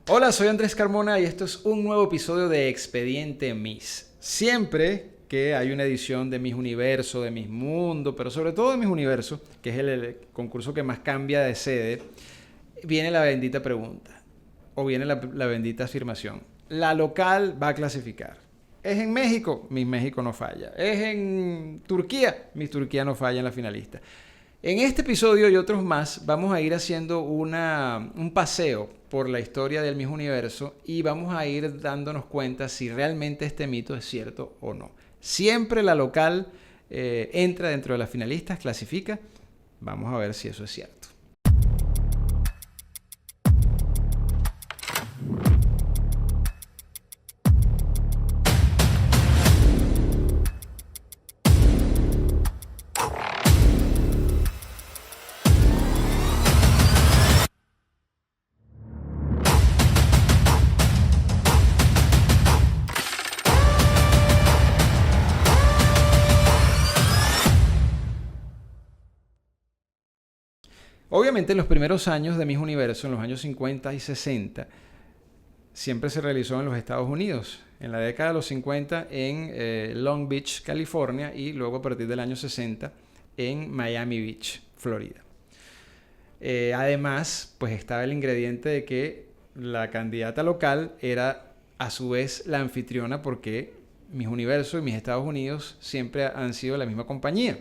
Hola, soy Andrés Carmona y esto es un nuevo episodio de Expediente Miss. Siempre que hay una edición de Miss Universo, de Miss Mundo, pero sobre todo de Miss Universo, que es el concurso que más cambia de sede, viene la bendita pregunta, o viene la bendita afirmación. La local va a clasificar. Es en México, Miss México no falla. Es en Turquía, Miss Turquía no falla en la finalista. En este episodio y otros más vamos a ir haciendo un paseo por la historia del Miss Universo y vamos a ir dándonos cuenta si realmente este mito es cierto o no. Siempre la local entra dentro de las finalistas, clasifica. Vamos a ver si eso es cierto. Obviamente en los primeros años de Miss Universo, en los años 50 y 60, siempre se realizó en los Estados Unidos. En la década de los 50 en Long Beach, California, y luego a partir del año 60 en Miami Beach, Florida. Además, pues estaba el ingrediente de que la candidata local era a su vez la anfitriona porque Miss Universo y Miss Estados Unidos siempre han sido la misma compañía.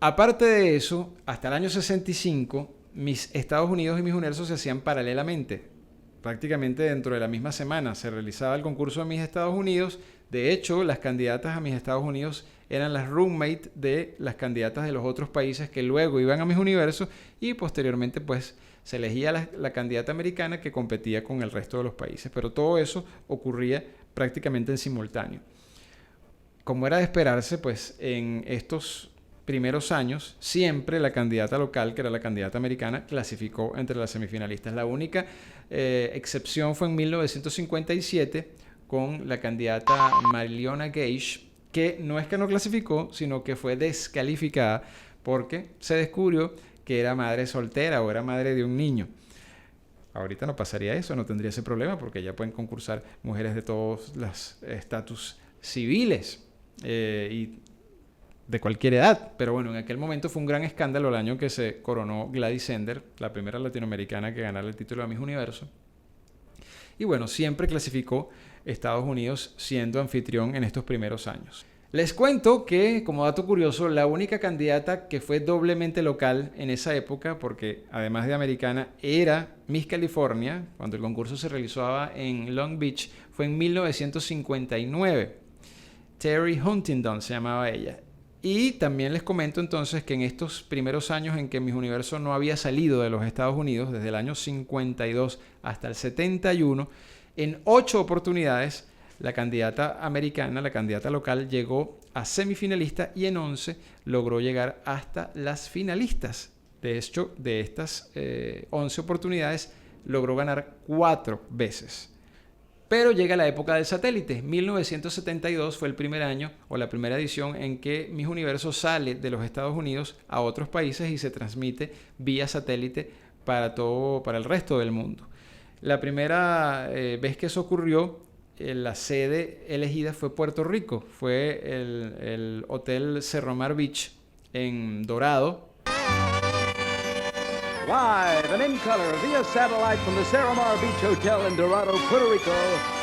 Aparte de eso, hasta el año 65, Miss Estados Unidos y Miss Universo se hacían paralelamente. Prácticamente dentro de la misma semana se realizaba el concurso de Miss Estados Unidos. De hecho, las candidatas a Miss Estados Unidos eran las roommates de las candidatas de los otros países que luego iban a Miss Universo y posteriormente pues se elegía la candidata americana que competía con el resto de los países. Pero todo eso ocurría prácticamente en simultáneo. Como era de esperarse, pues en estos primeros años, siempre la candidata local, que era la candidata americana, clasificó entre las semifinalistas. La única excepción fue en 1957 con la candidata Mariona Gage, que no es que no clasificó, sino que fue descalificada porque se descubrió que era madre soltera o era madre de un niño. Ahorita no pasaría eso, no tendría ese problema porque ya pueden concursar mujeres de todos los estatus civiles y de cualquier edad, pero bueno, en aquel momento fue un gran escándalo el año que se coronó Gladys Sender, la primera latinoamericana que ganara el título de Miss Universo. Y bueno, siempre clasificó Estados Unidos siendo anfitrión en estos primeros años. Les cuento que, como dato curioso, la única candidata que fue doblemente local en esa época, porque además de americana, era Miss California, cuando el concurso se realizaba en Long Beach, fue en 1959. Terry Huntington se llamaba ella. Y también les comento entonces que en estos primeros años en que Miss Universo no había salido de los Estados Unidos, desde el año 52 hasta el 71, en 8 oportunidades la candidata americana, la candidata local, llegó a semifinalista y en 11 logró llegar hasta las finalistas. De hecho, de estas 11 oportunidades logró ganar 4 veces. Pero llega la época del satélite. 1972 fue el primer año o la primera edición en que Miss Universo sale de los Estados Unidos a otros países y se transmite vía satélite para el resto del mundo. La primera vez que eso ocurrió, la sede elegida fue Puerto Rico. Fue el Hotel Cerro Mar Beach en Dorado. Live and in color via satellite from the Cerro Mar Beach Hotel in Dorado, Puerto Rico,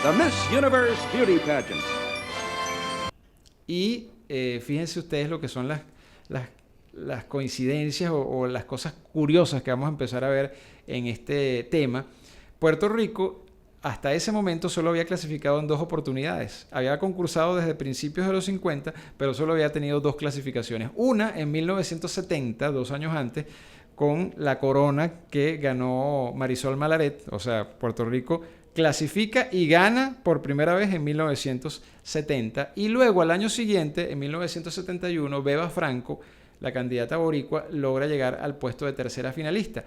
the Miss Universe Beauty Pageant. Y fíjense ustedes lo que son las coincidencias o las cosas curiosas que vamos a empezar a ver en este tema. Puerto Rico hasta ese momento solo había clasificado en 2 oportunidades. Había concursado desde principios de los 50, pero solo había tenido 2 clasificaciones. Una en 1970, 2 años antes, con la corona que ganó Marisol Malaret. O sea, Puerto Rico clasifica y gana por primera vez en 1970. Y luego al año siguiente, en 1971, Beba Franco, la candidata boricua, logra llegar al puesto de tercera finalista.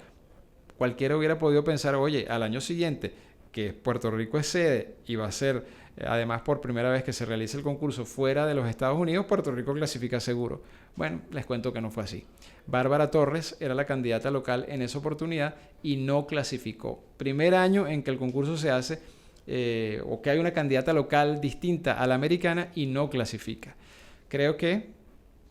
Cualquiera hubiera podido pensar, oye, al año siguiente que Puerto Rico es sede y va a ser además por primera vez que se realice el concurso fuera de los Estados Unidos, Puerto Rico clasifica seguro. Bueno, les cuento que no fue así. Bárbara Torres era la candidata local en esa oportunidad y no clasificó. Primer año en que el concurso se hace o que hay una candidata local distinta a la americana y no clasifica. Creo que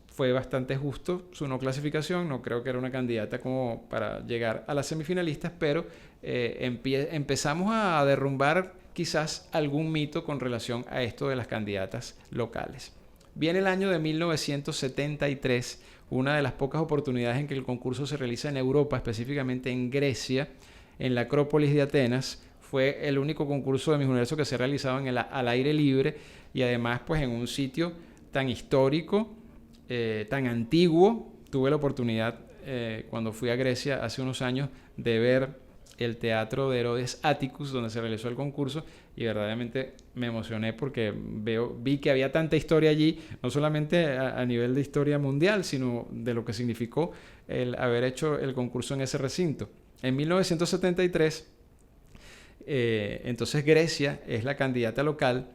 fue bastante justo su no clasificación, no creo que era una candidata como para llegar a las semifinalistas, pero empezamos a derrumbar quizás algún mito con relación a esto de las candidatas locales. Viene el año de 1973, una de las pocas oportunidades en que el concurso se realiza en Europa, específicamente en Grecia, en la Acrópolis de Atenas. Fue el único concurso de Miss Universo que se ha realizado al aire libre y además pues en un sitio tan histórico, tan antiguo. Tuve la oportunidad cuando fui a Grecia hace unos años de ver el teatro de Herodes Atticus donde se realizó el concurso y verdaderamente me emocioné porque vi que había tanta historia allí, no solamente a nivel de historia mundial, sino de lo que significó el haber hecho el concurso en ese recinto. En 1973, entonces Grecia es la candidata local.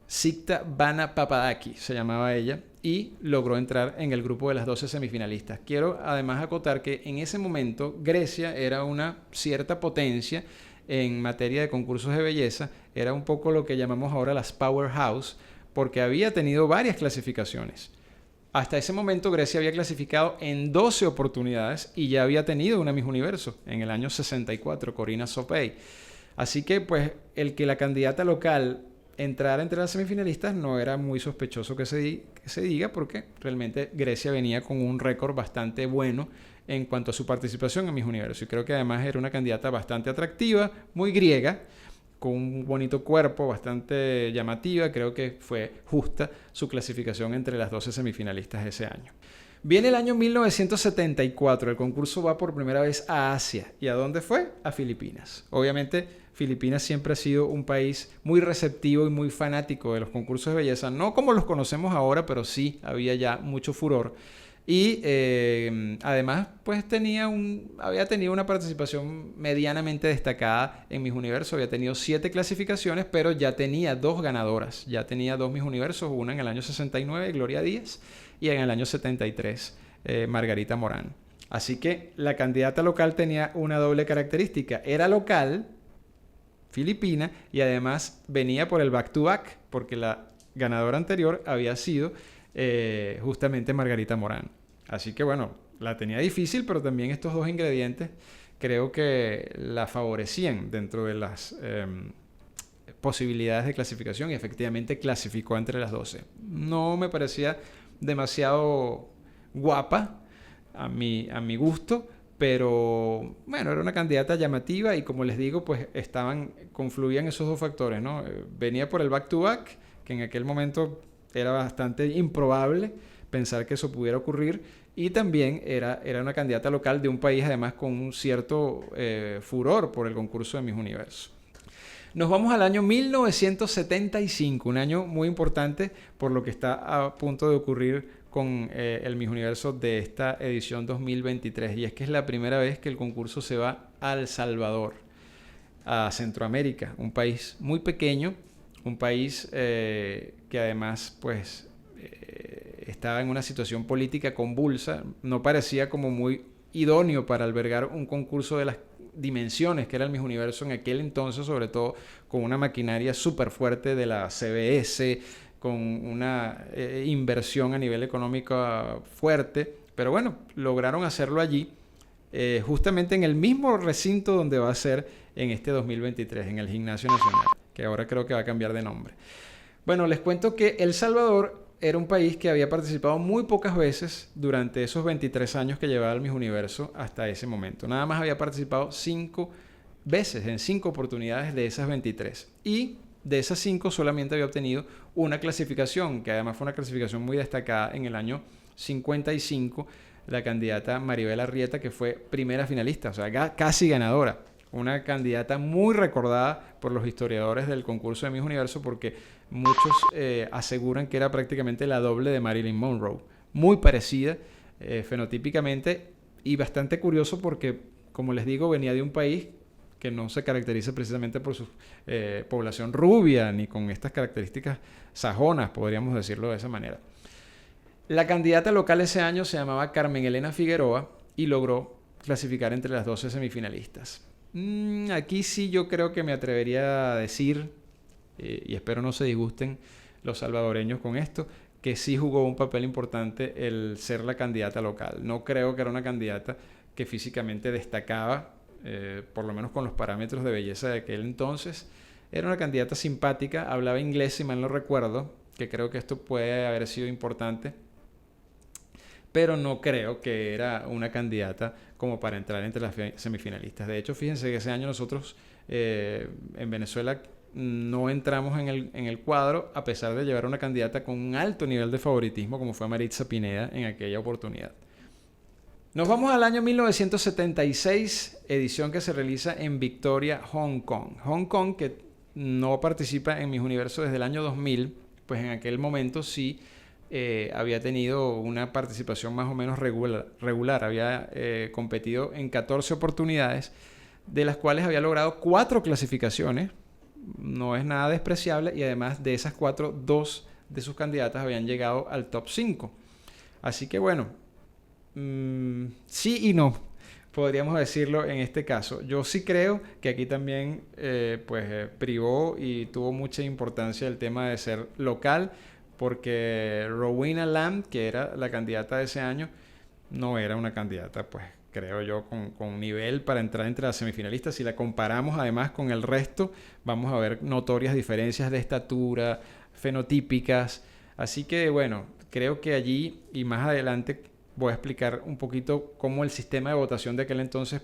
Sikta Bana Papadaki se llamaba ella y logró entrar en el grupo de las 12 semifinalistas. Quiero además acotar que en ese momento Grecia era una cierta potencia en materia de concursos de belleza, era un poco lo que llamamos ahora las powerhouse, porque había tenido varias clasificaciones. Hasta ese momento Grecia había clasificado en 12 oportunidades y ya había tenido una Miss Universo en el año 64, Corina Sopey. Así que pues el que la candidata local entrar entre las semifinalistas no era muy sospechoso que se diga porque realmente Grecia venía con un récord bastante bueno en cuanto a su participación en Miss Universo y creo que además era una candidata bastante atractiva, muy griega, con un bonito cuerpo, bastante llamativa. Creo que fue justa su clasificación entre las 12 semifinalistas ese año. Viene el año 1974, el concurso va por primera vez a Asia. ¿Y a dónde fue? A Filipinas. Obviamente Filipinas siempre ha sido un país muy receptivo y muy fanático de los concursos de belleza, no como los conocemos ahora, pero sí había ya mucho furor. Y además pues había tenido una participación medianamente destacada en Miss Universo, había tenido 7 clasificaciones, pero ya tenía 2 ganadoras, ya tenía 2 Miss Universos, una en el año 69, Gloria Díaz, y en el año 73, Margarita Morán. Así que la candidata local tenía una doble característica, era local, filipina, y además venía por el back-to-back, porque la ganadora anterior había sido justamente Margarita Morán. Así que bueno, la tenía difícil, pero también estos dos ingredientes creo que la favorecían dentro de las posibilidades de clasificación y efectivamente clasificó entre las 12. No me parecía demasiado guapa a mi gusto, pero bueno, era una candidata llamativa y como les digo, pues confluían esos dos factores, ¿no? Venía por el back-to-back, que en aquel momento era bastante improbable pensar que eso pudiera ocurrir, y también era una candidata local de un país además con un cierto furor por el concurso de Miss Universo. Nos vamos al año 1975, un año muy importante por lo que está a punto de ocurrir con el Miss Universo de esta edición 2023, y es que es la primera vez que el concurso se va a El Salvador, a Centroamérica, un país muy pequeño, un país que además pues estaba en una situación política convulsa, no parecía como muy idóneo para albergar un concurso de las dimensiones que era el Miss Universo en aquel entonces, sobre todo con una maquinaria súper fuerte de la CBS, con una inversión a nivel económico fuerte, pero bueno, lograron hacerlo allí, justamente en el mismo recinto donde va a ser en este 2023, en el Gimnasio Nacional, que ahora creo que va a cambiar de nombre. Bueno, les cuento que El Salvador era un país que había participado muy pocas veces durante esos 23 años que llevaba el Miss Universo hasta ese momento. Nada más había participado 5 veces, en 5 oportunidades de esas 23. Y de esas 5 solamente había obtenido una clasificación, que además fue una clasificación muy destacada en el año 55, la candidata Maribel Arrieta, que fue primera finalista, o sea, casi ganadora. Una candidata muy recordada por los historiadores del concurso de Miss Universo porque muchos aseguran que era prácticamente la doble de Marilyn Monroe. Muy parecida fenotípicamente y bastante curioso porque, como les digo, venía de un país que no se caracteriza precisamente por su población rubia, ni con estas características sajonas, podríamos decirlo de esa manera. La candidata local ese año se llamaba Carmen Elena Figueroa y logró clasificar entre las 12 semifinalistas. Aquí sí yo creo que me atrevería a decir, y espero no se disgusten los salvadoreños con esto, que sí jugó un papel importante el ser la candidata local. No creo que era una candidata que físicamente destacaba, por lo menos con los parámetros de belleza de aquel entonces. Era una candidata simpática, hablaba inglés si mal no recuerdo, que creo que esto puede haber sido importante, pero no creo que era una candidata como para entrar entre las semifinalistas. De hecho, fíjense que ese año nosotros en Venezuela no entramos en el cuadro, a pesar de llevar una candidata con un alto nivel de favoritismo como fue Maritza Pineda en aquella oportunidad. Nos vamos al año 1976, edición que se realiza en Victoria, Hong Kong. Hong Kong, que no participa en Miss Universo desde el año 2000, pues en aquel momento sí había tenido una participación más o menos regular. Había competido en 14 oportunidades, de las cuales había logrado 4 clasificaciones. No es nada despreciable, y además de esas 4, 2 de sus candidatas habían llegado al top 5. Así que bueno, sí y no, podríamos decirlo en este caso. Yo sí creo que aquí también privó y tuvo mucha importancia el tema de ser local, porque Rowena Lamb, que era la candidata de ese año, no era una candidata, pues creo yo, con nivel para entrar entre las semifinalistas. Si la comparamos además con el resto, vamos a ver notorias diferencias de estatura, fenotípicas. Así que bueno, creo que allí y más adelante voy a explicar un poquito cómo el sistema de votación de aquel entonces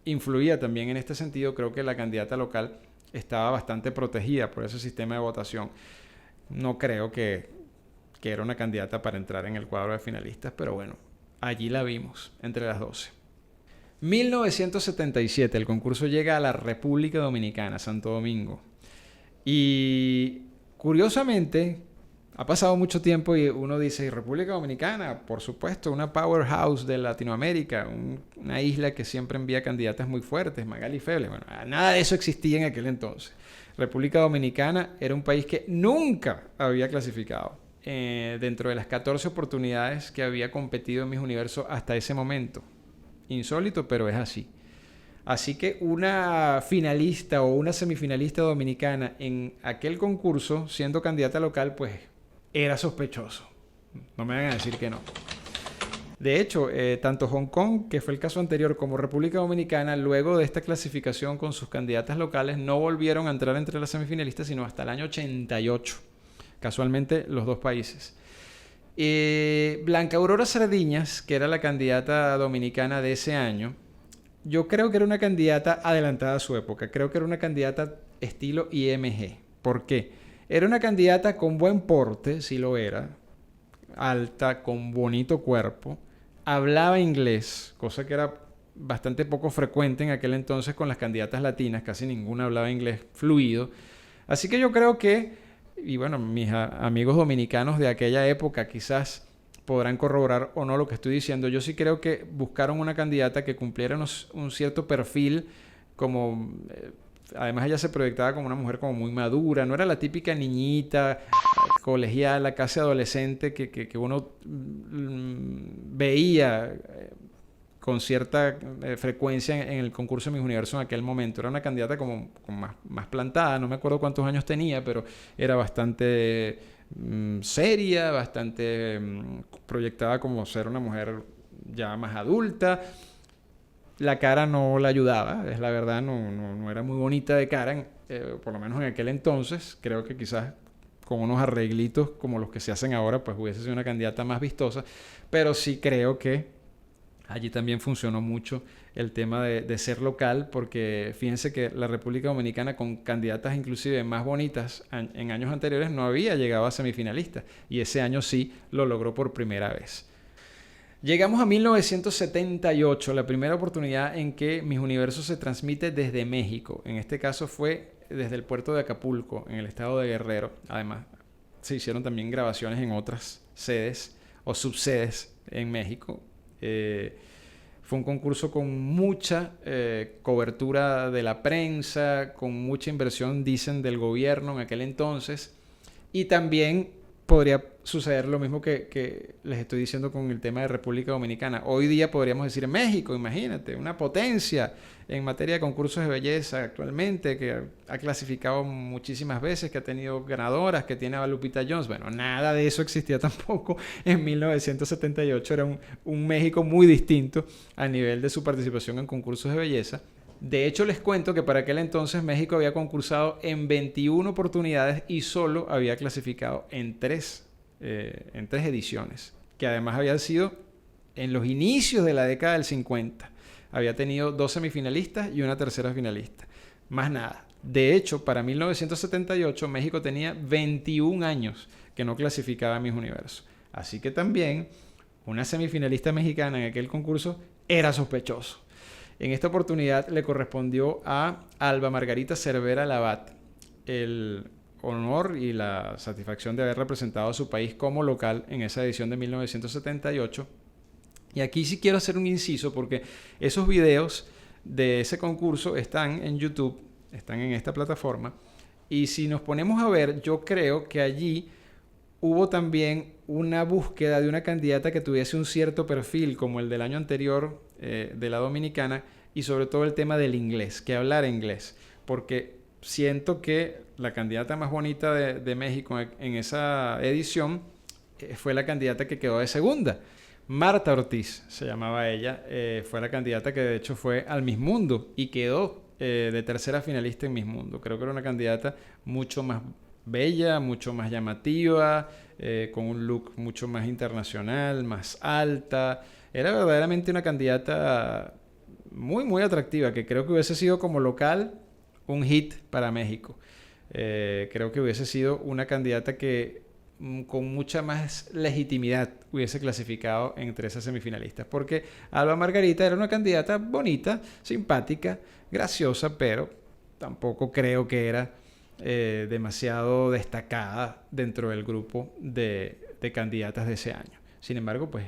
influía también en este sentido. Creo que la candidata local estaba bastante protegida por ese sistema de votación. No creo que era una candidata para entrar en el cuadro de finalistas, pero bueno, allí la vimos entre las 12. 1977, el concurso llega a la República Dominicana, Santo Domingo. Y curiosamente, ha pasado mucho tiempo y uno dice, ¿y República Dominicana? Por supuesto, una powerhouse de Latinoamérica, una isla que siempre envía candidatas muy fuertes, Magali Feble. Bueno, nada de eso existía en aquel entonces. República Dominicana era un país que nunca había clasificado dentro de las 14 oportunidades que había competido en Miss Universo hasta ese momento. Insólito, pero es así. Así que una finalista o una semifinalista dominicana en aquel concurso, siendo candidata local, pues era sospechoso. No me van a decir que no. De hecho, tanto Hong Kong, que fue el caso anterior, como República Dominicana, luego de esta clasificación con sus candidatas locales, no volvieron a entrar entre las semifinalistas, sino hasta el año 88. Casualmente, los dos países. Blanca Aurora Sardiñas, que era la candidata dominicana de ese año, yo creo que era una candidata adelantada a su época. Creo que era una candidata estilo IMG. ¿Por qué? Era una candidata con buen porte, sí lo era, alta, con bonito cuerpo, hablaba inglés, cosa que era bastante poco frecuente en aquel entonces con las candidatas latinas, casi ninguna hablaba inglés fluido. Así que yo creo que, y bueno, mis amigos dominicanos de aquella época quizás podrán corroborar o no lo que estoy diciendo. Yo sí creo que buscaron una candidata que cumpliera un cierto perfil, como además ella se proyectaba como una mujer como muy madura, no era la típica niñita colegiala, casi adolescente que uno veía con cierta frecuencia en el concurso de Miss Universo en aquel momento. Era una candidata como más plantada, no me acuerdo cuántos años tenía, pero era bastante seria, bastante proyectada como ser una mujer ya más adulta. La cara no la ayudaba, es la verdad, no era muy bonita de cara, por lo menos en aquel entonces. Creo que quizás con unos arreglitos como los que se hacen ahora, pues hubiese sido una candidata más vistosa, pero sí creo que allí también funcionó mucho el tema de ser local, porque fíjense que la República Dominicana, con candidatas inclusive más bonitas en años anteriores, no había llegado a semifinalistas, y ese año sí lo logró por primera vez. Llegamos a 1978, la primera oportunidad en que Miss Universo se transmite desde México. En este caso fue desde el puerto de Acapulco, en el estado de Guerrero. Además, se hicieron también grabaciones en otras sedes o subsedes en México. Fue un concurso con mucha cobertura de la prensa, con mucha inversión, dicen, del gobierno en aquel entonces. Y también podría suceder lo mismo que les estoy diciendo con el tema de República Dominicana. Hoy día podríamos decir México, imagínate, una potencia en materia de concursos de belleza actualmente, que ha clasificado muchísimas veces, que ha tenido ganadoras, que tiene a Lupita Jones. Bueno, nada de eso existía tampoco en 1978. Era un México muy distinto a nivel de su participación en concursos de belleza. De hecho, les cuento que para aquel entonces México había concursado en 21 oportunidades y solo había clasificado en 3 ediciones, que además habían sido en los inicios de la década del 50. Había tenido 2 semifinalistas y una tercera finalista. Más nada. De hecho, para 1978 México tenía 21 años que no clasificaba a Miss Universo. Así que también una semifinalista mexicana en aquel concurso era sospechoso. En esta oportunidad le correspondió a Alba Margarita Cervera Labat el honor y la satisfacción de haber representado a su país como local en esa edición de 1978. Y aquí sí quiero hacer un inciso porque esos videos de ese concurso están en YouTube, están en esta plataforma. Y si nos ponemos a ver, yo creo que allí hubo también una búsqueda de una candidata que tuviese un cierto perfil, como el del año anterior de la dominicana, y sobre todo el tema del inglés, que hablara inglés, porque siento que la candidata más bonita de México en esa edición fue la candidata que quedó de segunda. Marta Ortiz se llamaba ella, fue la candidata que de hecho fue al Miss Mundo y quedó de tercera finalista en Miss Mundo. Creo que era una candidata mucho más bella, mucho más llamativa, con un look mucho más internacional, más alta. Era verdaderamente una candidata muy, muy atractiva, que creo que hubiese sido como local un hit para México. Creo que hubiese sido una candidata que con mucha más legitimidad hubiese clasificado entre esas semifinalistas, porque Alba Margarita era una candidata bonita, simpática, graciosa, pero tampoco creo que era demasiado destacada dentro del grupo de candidatas de ese año. Sin embargo, pues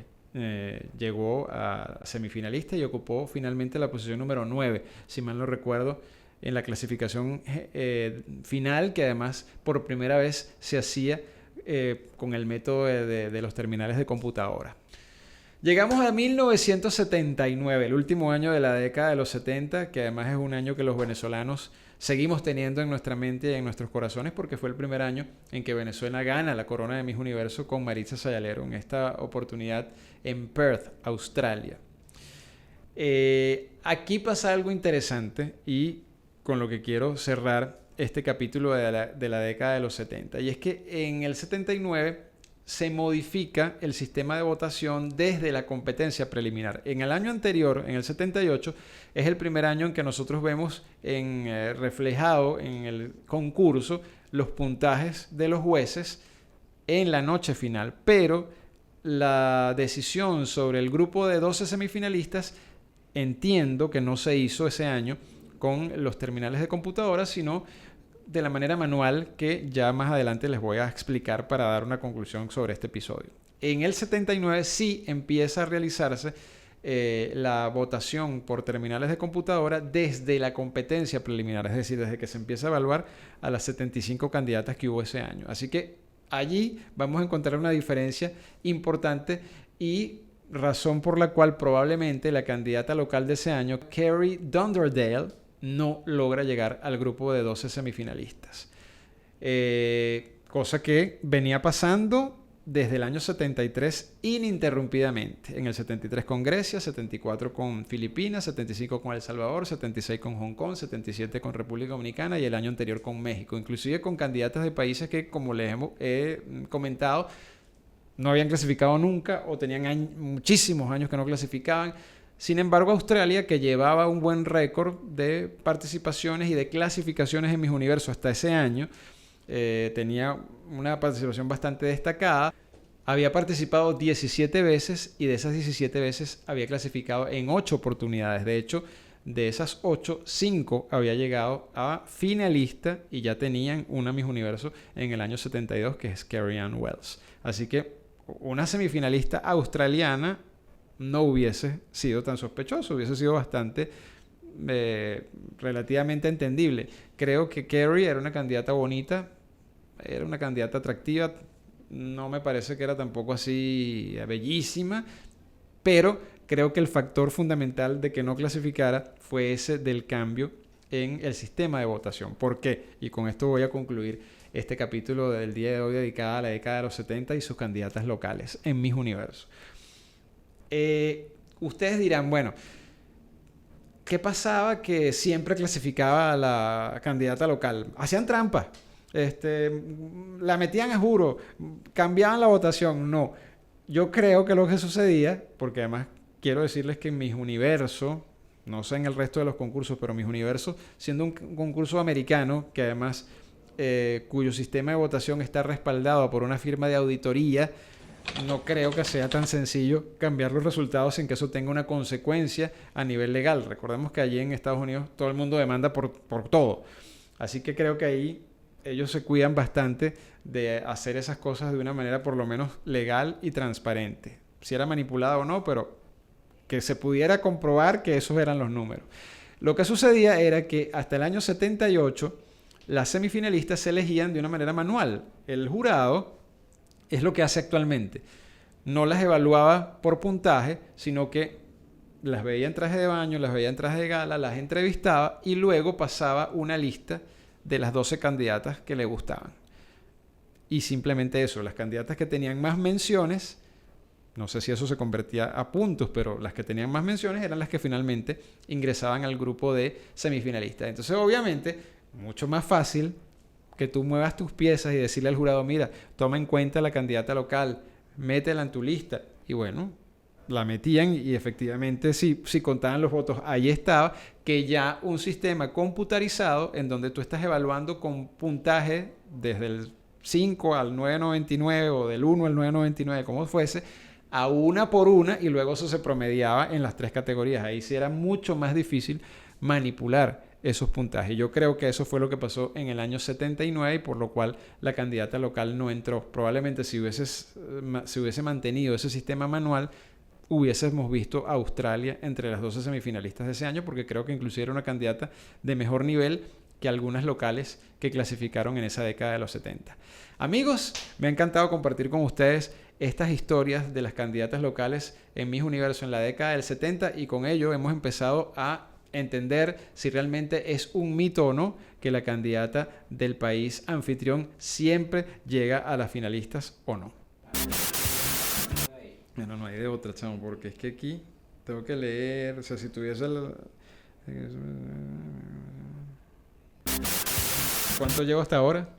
llegó a semifinalista y ocupó finalmente la posición número 9, si mal no recuerdo, en la clasificación final, que además por primera vez se hacía con el método de los terminales de computadora. Llegamos a 1979, el último año de la década de los 70, que además es un año que los venezolanos seguimos teniendo en nuestra mente y en nuestros corazones, porque fue el primer año en que Venezuela gana la corona de Miss Universo con Maritza Sayalero, en esta oportunidad en Perth, Australia. Aquí pasa algo interesante y con lo que quiero cerrar este capítulo de la década de los 70, y es que en el 79 se modifica el sistema de votación desde la competencia preliminar. En el año anterior, en el 78, es el primer año en que nosotros vemos reflejado en el concurso los puntajes de los jueces en la noche final, pero la decisión sobre el grupo de 12 semifinalistas entiendo que no se hizo ese año con los terminales de computadora, sino de la manera manual, que ya más adelante les voy a explicar para dar una conclusión sobre este episodio. En el 79 sí empieza a realizarse la votación por terminales de computadora desde la competencia preliminar, es decir, desde que se empieza a evaluar a las 75 candidatas que hubo ese año. Así que allí vamos a encontrar una diferencia importante y razón por la cual probablemente la candidata local de ese año, Carrie Dunderdale, no logra llegar al grupo de 12 semifinalistas. Cosa que venía pasando desde el año 73 ininterrumpidamente. En el 73 con Grecia, 74 con Filipinas, 75 con El Salvador, 76 con Hong Kong, 77 con República Dominicana y el año anterior con México. Inclusive con candidatas de países que, como les he comentado, no habían clasificado nunca o tenían muchísimos años que no clasificaban. Sin embargo, Australia, que llevaba un buen récord de participaciones y de clasificaciones en Miss Universo hasta ese año, tenía una participación bastante destacada. Había participado 17 veces y de esas 17 veces había clasificado en 8 oportunidades. De hecho, de esas 8, 5 había llegado a finalista y ya tenían una Miss Universo en el año 72, que es Carrie Ann Wells. Así que una semifinalista australiana no hubiese sido tan sospechoso, hubiese sido bastante relativamente entendible. Creo que Kerry era una candidata bonita, era una candidata atractiva, no me parece que era tampoco así bellísima, pero creo que el factor fundamental de que no clasificara fue ese del cambio en el sistema de votación. ¿Por qué? Y con esto voy a concluir este capítulo del día de hoy dedicado a la década de los 70 y sus candidatas locales en Miss Universo. Ustedes dirán, bueno, ¿qué pasaba que siempre clasificaba a la candidata local? Hacían trampa, la metían a juro, cambiaban la votación. No, yo creo que lo que sucedía, porque además quiero decirles que en Miss Universo, no sé en el resto de los concursos, pero Miss Universo, siendo un concurso americano, que además cuyo sistema de votación está respaldado por una firma de auditoría, no creo que sea tan sencillo cambiar los resultados sin que eso tenga una consecuencia a nivel legal. Recordemos que allí en Estados Unidos todo el mundo demanda por todo. Así que creo que ahí ellos se cuidan bastante de hacer esas cosas de una manera por lo menos legal y transparente. Si era manipulada o no, pero que se pudiera comprobar que esos eran los números. Lo que sucedía era que hasta el año 78 las semifinalistas se elegían de una manera manual. El jurado es lo que hace actualmente. No las evaluaba por puntaje, sino que las veía en traje de baño, las veía en traje de gala, las entrevistaba y luego pasaba una lista de las 12 candidatas que le gustaban. Y simplemente eso, las candidatas que tenían más menciones, no sé si eso se convertía a puntos, pero las que tenían más menciones eran las que finalmente ingresaban al grupo de semifinalistas. Entonces, obviamente, mucho más fácil que tú muevas tus piezas y decirle al jurado, mira, toma en cuenta la candidata local, métela en tu lista. Y bueno, la metían y efectivamente si contaban los votos, ahí estaba, que ya un sistema computarizado en donde tú estás evaluando con puntaje desde el 5 al 9.99 o del 1 al 9.99, como fuese, a una por una, y luego eso se promediaba en las 3 categorías. Ahí sí era mucho más difícil manipular esos puntajes. Yo creo que eso fue lo que pasó en el año 79 y por lo cual la candidata local no entró. Probablemente si hubiese mantenido ese sistema manual, hubiésemos visto a Australia entre las 12 semifinalistas de ese año, porque creo que inclusive era una candidata de mejor nivel que algunas locales que clasificaron en esa década de los 70. Amigos, me ha encantado compartir con ustedes estas historias de las candidatas locales en Miss Universo en la década del 70 y con ello hemos empezado a entender si realmente es un mito o no que la candidata del país anfitrión siempre llega a las finalistas o no. Bueno, no hay de otra, chamo, porque es que aquí tengo que leer, o sea, si tuviese ¿Cuánto llevo hasta ahora?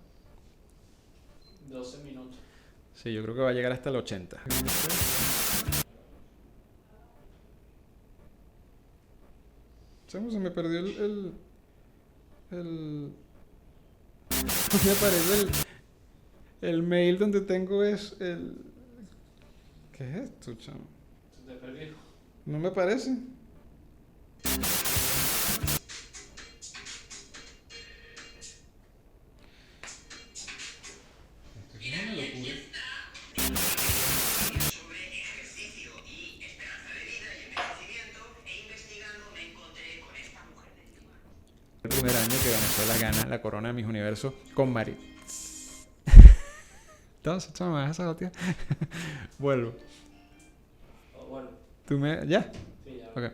12 minutos. Sí, yo creo que va a llegar hasta el 80. Chamo, se me perdió me aparece el mail donde tengo es el... ¿Qué es esto, chamo? Se te perdió. No me parece. El primer año que Venezuela gana la corona de Miss Universo con Mari. Entonces, chamo, ¿me vas a tía? Vuelvo. Oh, bueno. ¿Tú me...? ¿Ya? Sí, ya. Ok.